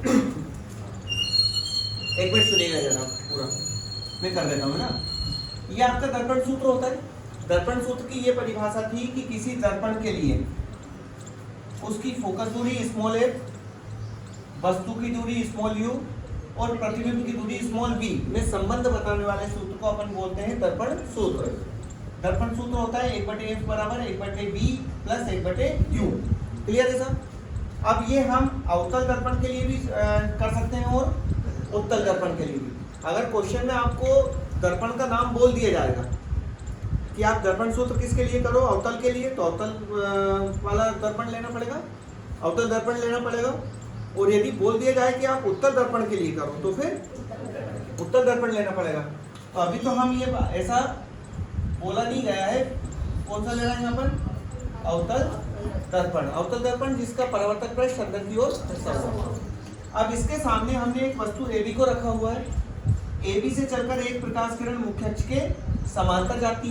एक मिनट सुनिएगा जरा पूरा, मैं कर देता हूँ ना। ये आपका दर्पण सूत्र होता है। दर्पण सूत्र की ये परिभाषा थी कि किसी दर्पण के लिए उसकी फोकस दूरी स्मॉल f, वस्तु की दूरी स्मॉल u और प्रतिबिंब की दूरी स्मॉल v में संबंध बताने वाले सूत्र को अपन बोलते हैं दर्पण सूत्र। दर्पण सूत्र होता है 1/f बराबर 1/b प्लस 1/u। क्लियर है सर? अब ये हम अवतल दर्पण के लिए भी कर सकते हैं और उत्तल दर्पण के लिए भी। अगर क्वेश्चन में आपको दर्पण का नाम बोल दिया जाएगा कि आप दर्पण सूत्र किसके लिए करो, अवतल के लिए, तो अवतल वाला दर्पण लेना पड़ेगा, अवतल दर्पण लेना पड़ेगा। और यदि बोल दिया जाए कि आप उत्तल दर्पण के लिए करो तो फिर उत्तल दर्पण लेना पड़ेगा। तो अभी तो हम ये ऐसा बोला नहीं गया है, कौन सा ले रहे हैं यहाँ पर, अवतल दर्पण। अवतल दर्पण जिसका परावर्तक पृष्ठ अंदर की ओर झुका हुआ है। अब इसके सामने हमने एक वस्तु AB को रखा हुआ है। AB से चलकर एक प्रकाश किरण मुख्य अक्ष के समांतर जाती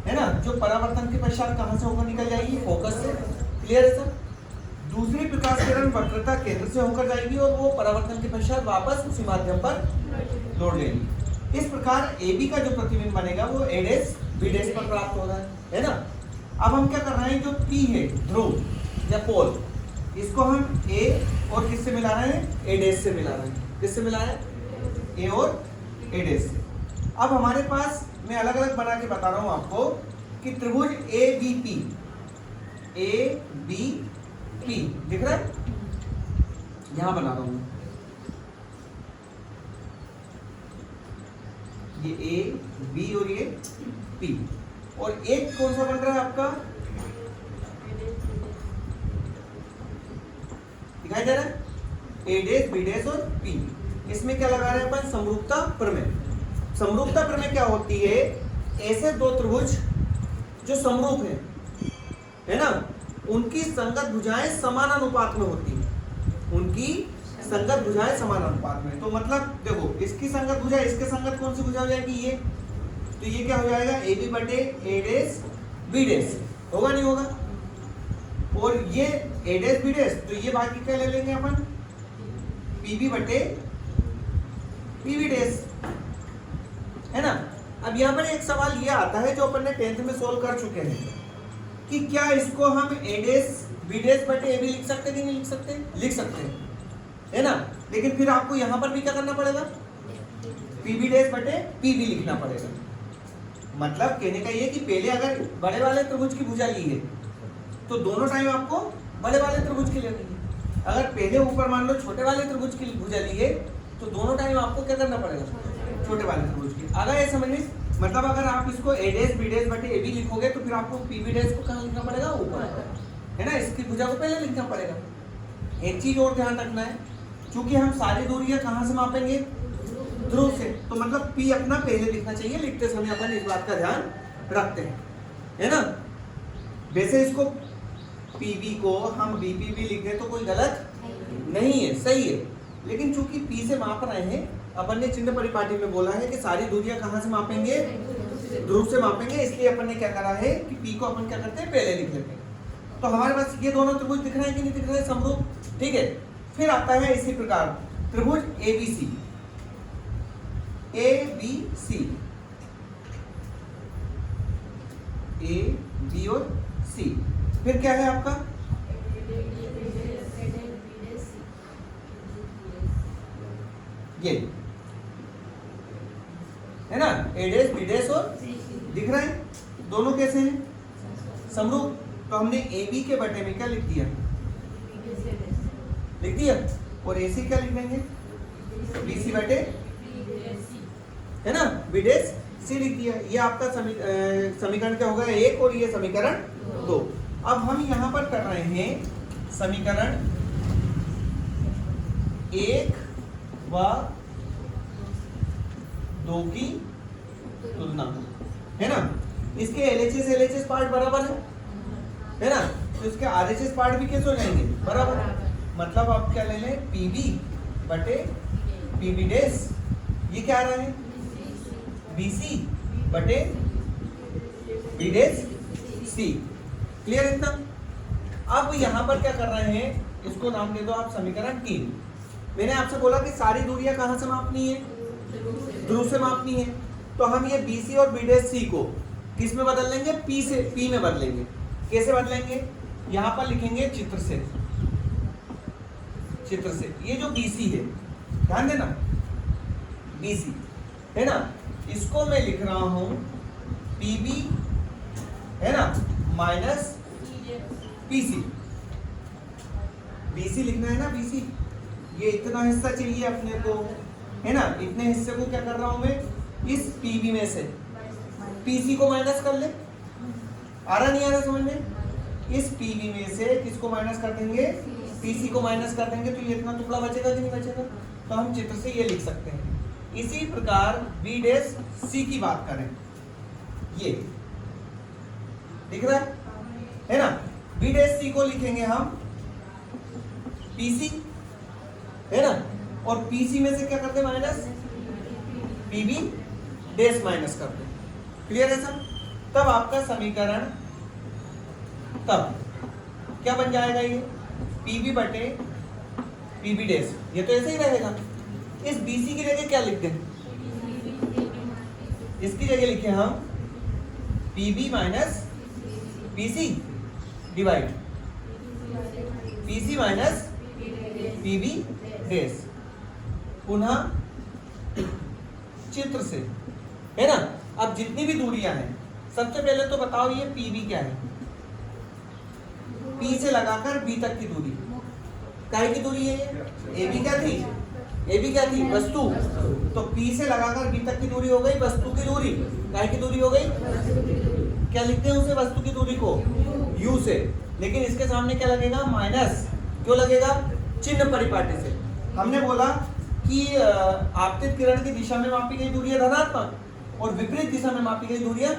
है ना, जो परावर्तन के पश्चात कहां से होकर निकल जाएगी, फोकस से। क्लियर है सर? दूसरी प्रकाश किरण वक्रता केंद्र से होकर जाएगी और वो परावर्तन के पश्चात वापस उसी माध्यम पर लौट लेगी। इस प्रकार AB का जो प्रतिबिंब बनेगा वो A डैश B डैश पर प्राप्त हो रहा है ना। अब हम क्या कर रहे हैं, जो P है ध्रुव या पोल, इसको हम A और किससे मिला रहे हैं, A डैश से मिला रहे हैं। किससे मिला है, A और A डैश से। अब हमारे पास मैं अलग अलग बना के बता रहा हूं आपको कि त्रिभुज ABP दिख रहा है, यहां बना रहा हूं ये A B और ये P। और एक कौन सा बन रहा है आपका, दिखाई दे रहा है, A डैश B डैश और P। इसमें क्या लगा रहे हैं अपन, समरूपता प्रमेय। समरूपता प्रमेय क्या होती है, ऐसे दो त्रिभुज जो समरूप है ना, उनकी संगत भुजाएं समान अनुपात में होती है, उनकी संगत भुजाएं समान अनुपात में। तो मतलब देखो, इसकी संगत भुजा इसके संगत कौन सी भुजा हो जाएगी, ये, तो ये क्या हो जाएगा, AB बटे A डैश B डैश, होगा नहीं होगा। और ये A डैश B डैश, तो ये बाकी क्या ले लेंगे अपन, PB बटे PB डैश, है ना। अब यहाँ पर एक सवाल ये आता है जो अपन ने 10th में सोल्व कर चुके हैं कि क्या इसको हम A डैश B डैश बटे AB लिख सकते कि नहीं लिख सकते, लिख सकते हैं, है ना। लेकिन फिर आपको यहाँ पर भी क्या करना पड़ेगा, PB डैश बटे PB लिखना पड़ेगा। मतलब कहने का ये कि पहले अगर बड़े वाले त्रिभुज की भुजा ली है तो दोनों टाइम आपको बड़े वाले त्रिभुज की लेनी है। अगर पहले ऊपर मान लो छोटे वाले त्रिभुज की भुजा ली है तो दोनों टाइम आपको क्या करना पड़ेगा, छोटे वाले त्रिभुज की। अगर ये समझ में, मतलब अगर आप इसको A डैश B डैश बटे AB लिखोगे तो फिर आपको PB डैश को कहाँ लिखना पड़ेगा, ऊपर, है ना, इसकी भुजा को पहले लिखना पड़ेगा। एक चीज और ध्यान रखना है, क्योंकि हम सारी दूरियां कहाँ से मापेंगे, ध्रुव से, तो मतलब P अपना पहले लिखना चाहिए, लिखते समय अपन इस बात का ध्यान रखते हैं, है ना। वैसे इसको PB को हम BP भी लिख दें तो कोई गलत नहीं है, सही है। लेकिन चूंकि P से माप रहे हैं, अपन ने चिन्ह परिपाटी में बोला है कि सारी दूरियां कहां से मापेंगे, ध्रुव से मापेंगे, इसलिए अपन ने क्या करा है कि P को अपन क्या करते हैं, पहले लिख लेते हैं। तो हमारे पास ये दोनों त्रिभुज दिख रहे हैं कि नहीं दिख रहे हैं, समरूप, ठीक है। फिर आता है इसी प्रकार त्रिभुज ABC A B और C। फिर क्या है आपका, ये है ना, A डैश B डैश और दिख रहा है, दोनों कैसे हैं, समरूप। तो हमने AB के बटे में क्या लिख दिया, लिख दिया, और AC क्या लिख देंगे, BC बटे, है ना, B डैश C लिख दिया। ये आपका समीकरण क्या होगा, 1 और ये समीकरण 2। अब हम यहाँ पर कर रहे हैं समीकरण 1 व 2 की तुलना, है ना। इसके LHS पार्ट बराबर है ना, तो इसके RHS पार्ट भी कैसे हो जाएंगे, बराबर। मतलब आप क्या ले लें, PB बटे PB डैश, ये क्या आ रहा है, BC बटे B डैश C। क्लियर है इतना। अब यहाँ पर क्या कर रहे हैं, इसको नाम दे दो आप समीकरण 3। मैंने आपसे बोला कि सारी दूरियां कहाँ से मापनी है, ध्रुव से मापनी है। तो हम ये BC और B' को किस में बदल लेंगे, P में बदलेंगे। कैसे बदलेंगे, यहाँ पर लिखेंगे चित्र से। ये जो BC है, ध्यान देना, BC है ना, इसको मैं लिख रहा हूं PB है ना माइनस PC। BC लिखना है ना, BC, ये इतना हिस्सा चाहिए अपने को, है ना। इतने हिस्से को क्या कर रहा हूं मैं, इस PB में से PC को माइनस कर ले। आ रहा नहीं आ रहा समझ में? इस PB में से किसको माइनस कर देंगे, PC को माइनस कर देंगे, तो ये इतना टुकड़ा बचेगा कि नहीं बचेगा। तो हम चित्र से ये लिख सकते हैं। इसी प्रकार B' की बात करें, ये दिख रहा है ना। B' को लिखेंगे हम PC, है ना, और PC में से क्या करते हैं, माइनस PB' माइनस करते हैं। क्लियर है सब? तब आपका समीकरण तब क्या बन जाएगा, ये PB बटे PB', ये तो ऐसे ही रहेगा। इस BC की जगह क्या लिख दें, इसकी जगह लिखे हम PB minus PC divide PC minus PB', पुनः चित्र से, है ना। अब जितनी भी दूरियां हैं, सबसे पहले तो बताओ ये PB क्या है। P से लगाकर B तक की दूरी, काहे की दूरी है ये, AB क्या थी, वस्तु। तो P से लगाकर B तक की दूरी हो गई वस्तु की दूरी। काहे की दूरी हो गई, क्या लिखते हैं उसे, वस्तु की दूरी को U से। लेकिन इसके सामने क्या लगेगा, माइनस। क्यों लगेगा, चिन्ह परिपाटी से। हमने बोला कि आपतित किरण की दिशा में मापी गई दूरी है धनात्मक और विपरीत दिशा में मापी गई दूरी है,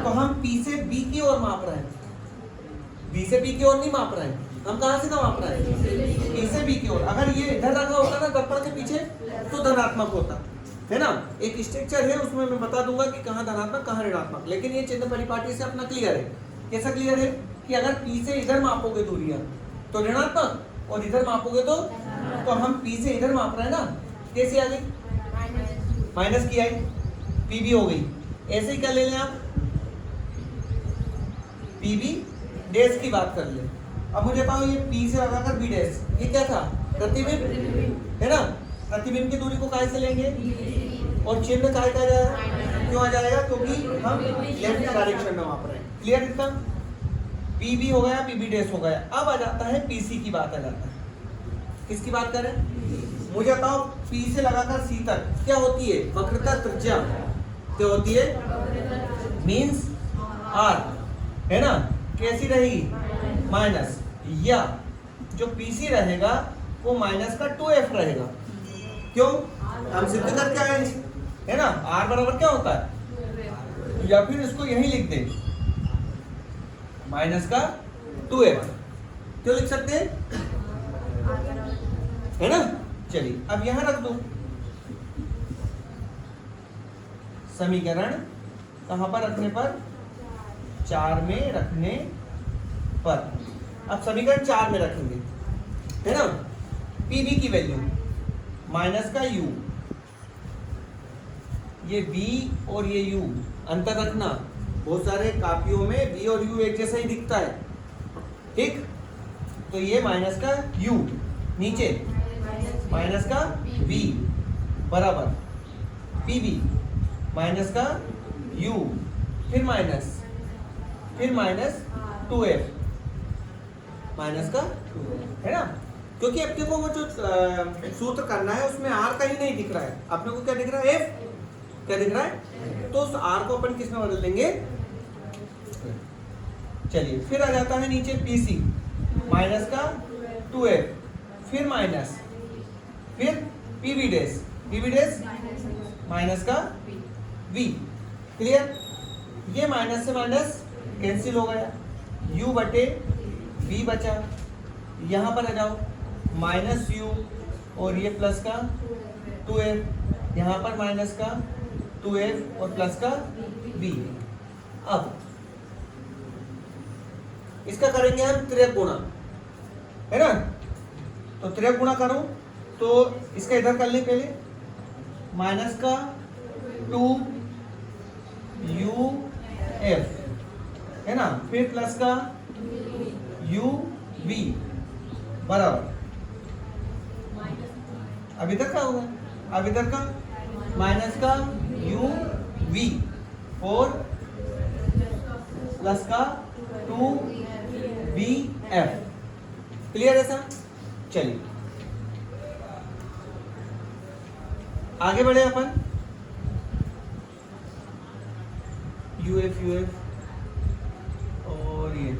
तो हम P से B की ओर माप रहे हैं, B से B की ओर नहीं माप रहे हैं। हम कहां से माप रहे हैं, A से B की ओर। अगर ये इधर रखा होता ना दर्पण के पीछे तो धनात्मक होता, है ना। एक स्ट्रक्चर है उसमें मैं बता दूंगा कि कहां धनात्मक कहां ऋणात्मक, लेकिन ये चिन्ह परिपाटी से अपना क्लियर है। कैसा क्लियर है कि अगर P से इधर मापोगे दूरियां तो ऋणात्मक, और इधर मापोगे तो हम P से इधर माप रहे हैं ना, कैसे आ गई, माइनस की आई, PB हो गई। ऐसे ही क्या ले लें आप, PB' की बात कर ले। अब मुझे बताओ ये P से लगाकर B', ये क्या था, प्रतिबिंब, है ना। प्रतिबिंब की दूरी को काय से लेंगे, और चिन्ह काय का जाएगा, क्यों आ जाएगा, क्योंकि हम लेफ्ट डायरेक्शन में माप रहे हैं। क्लियर इसका, PB हो गया, PB' हो गया। अब आ जाता है PC की बात आ जाता है। किसकी बात करें, मुझे बताओ P से लगाकर C तक क्या होती है, वक्रता त्रिज्या क्या होती है, मीन्स R, है ना। कैसी रहेगी, माइनस, या जो PC रहेगा वो माइनस का 2F रहेगा। क्यों, हम सिद्ध करके आए हैं, है ना। R बराबर क्या होता है, या फिर इसको यही लिख दें, माइनस का 2F। क्यों लिख सकते हैं, है ना। चलिए अब यहां रख दो समीकरण, कहां पर रखने पर, 4 में रखने पर। अब समीकरण 4 में रखेंगे, है ना। PB की वैल्यू माइनस का U, ये V और ये U अंतर रखना। बहुत सारे कापियों में V और U एक जैसा ही दिखता है, ठीक। तो ये माइनस का U, नीचे माइनस का V बराबर PB माइनस का U, फिर माइनस 2F माइनस का 2F, है ना। क्योंकि अपने को वो जो सूत्र करना है उसमें R का ही नहीं दिख रहा है, अपने को क्या दिख रहा है, F क्या दिख रहा है। तो उस R को अपन किस में बदल देंगे, चलिए। फिर आ जाता है नीचे PC माइनस का 2F, फिर माइनस, फिर PB' माइनस का V। क्लियर, ये माइनस से माइनस कैंसिल हो गया, U बटे V बचा। यहां पर आ जाओ, माइनस U और ये प्लस का 2F, यहां पर माइनस का 2F और प्लस का V। अब इसका करेंगे हम त्रिक गुणा, है ना। तो त्रिक गुणा करो तो इसका इधर कर लें पहले, माइनस का 2uf है ना, फिर प्लस का uv बराबर, अब इधर क्या होगा, अब इधर का माइनस का uv और प्लस का 2vf। क्लियर है सर? चलिए आगे बढ़े अपन। uf और ये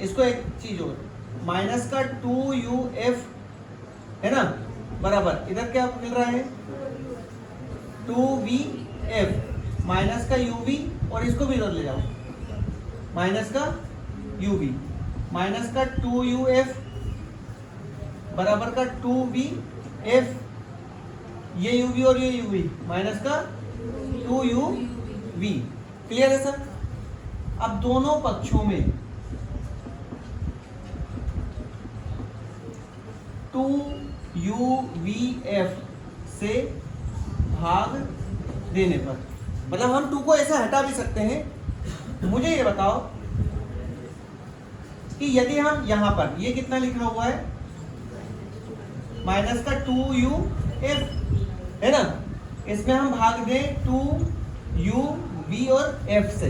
इसको एक चीज और, माइनस का 2uf है ना बराबर, इधर क्या मिल रहा है 2vf माइनस का uv और इसको भी इधर ले जाओ, माइनस का uv, माइनस का 2uf बराबर का 2vf, ये uv और ये uv माइनस का 2uv। क्लियर है सर? अब दोनों पक्षों में 2uvf से भाग देने पर, मतलब हम 2 को ऐसे हटा भी सकते हैं। मुझे ये बताओ कि यदि हम यहां पर ये कितना लिखा हुआ है माइनस का 2uf है ना, इसमें हम भाग दें 2uv और f से,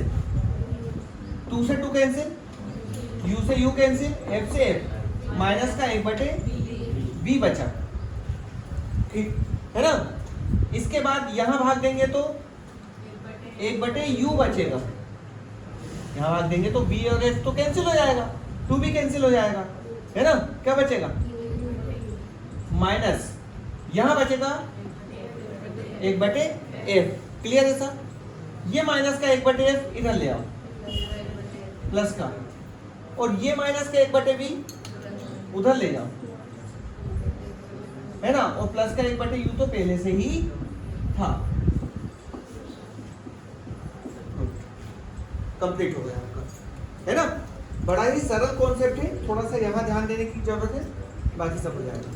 2 से 2 कैंसिल, u से u कैंसिल, f से f, माइनस का 1/v बचा, ठीक है ना। इसके बाद यहां भाग देंगे तो 1/u बचेगा, यहां भाग देंगे तो v और f तो कैंसिल हो जाएगा, 2 भी कैंसिल हो जाएगा, है ना। क्या बचेगा, माइनस यहां बचेगा 1/f। क्लियर है सर? ये माइनस का 1/f इधर ले आओ, प्लस का, और ये माइनस का 1/v उधर ले जाओ, है ना, और प्लस का 1/u तो पहले से ही था। कंप्लीट हो गया आपका, है ना। बड़ा ही सरल कॉन्सेप्ट है, थोड़ा सा यहाँ ध्यान देने की जरूरत है, बाकी सब हो जाएगा।